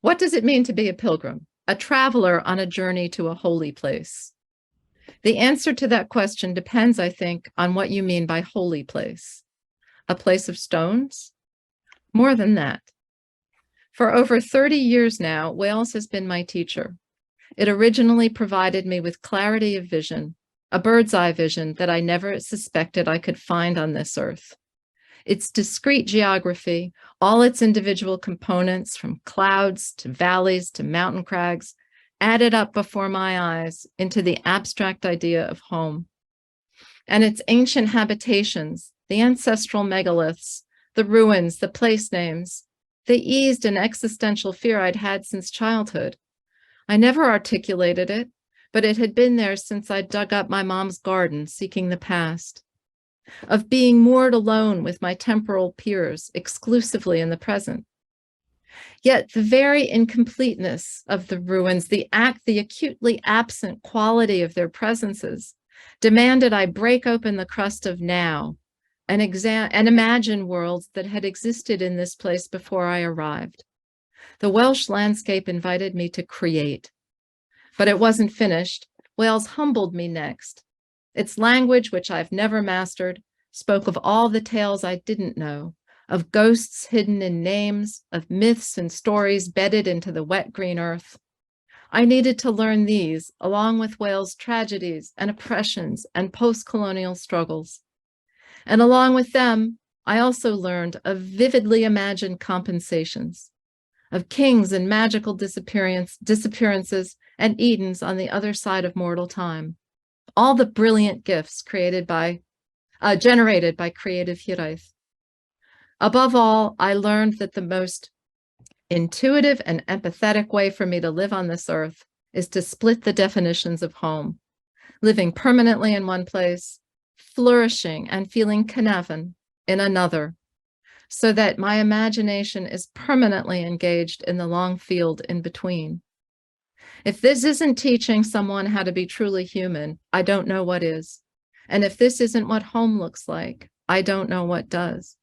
What does it mean to be a pilgrim, a traveler on a journey to a holy place? The answer to that question depends, I think, on what you mean by holy place. A place of stones? More than that. For over 30 years now, Wales has been my teacher. It originally provided me with clarity of vision, a bird's eye vision that I never suspected I could find on this earth. Its discrete geography, all its individual components, from clouds to valleys to mountain crags, added up before my eyes into the abstract idea of home. And its ancient habitations, the ancestral megaliths, the ruins, the place names, they eased an existential fear I'd had since childhood. I never articulated it, but it had been there since I dug up my mom's garden seeking the past. Of being moored alone with my temporal peers, exclusively in the present. Yet the very incompleteness of the ruins, the acutely absent quality of their presences, demanded I break open the crust of now and imagine worlds that had existed in this place before I arrived. The Welsh landscape invited me to create, but it wasn't finished. Wales humbled me next. Its language, which I've never mastered, spoke of all the tales I didn't know, of ghosts hidden in names, of myths and stories bedded into the wet green earth. I needed to learn these, along with Wales' tragedies and oppressions and post-colonial struggles. And along with them, I also learned of vividly imagined compensations, of kings and magical disappearances and Edens on the other side of mortal time. All the brilliant gifts generated by creative hiraeth. Above all, I learned that the most intuitive and empathetic way for me to live on this earth is to split the definitions of home, living permanently in one place, flourishing and feeling cynefin in another, so that my imagination is permanently engaged in the long field in between. If this isn't teaching someone how to be truly human, I don't know what is. And if this isn't what home looks like, I don't know what does.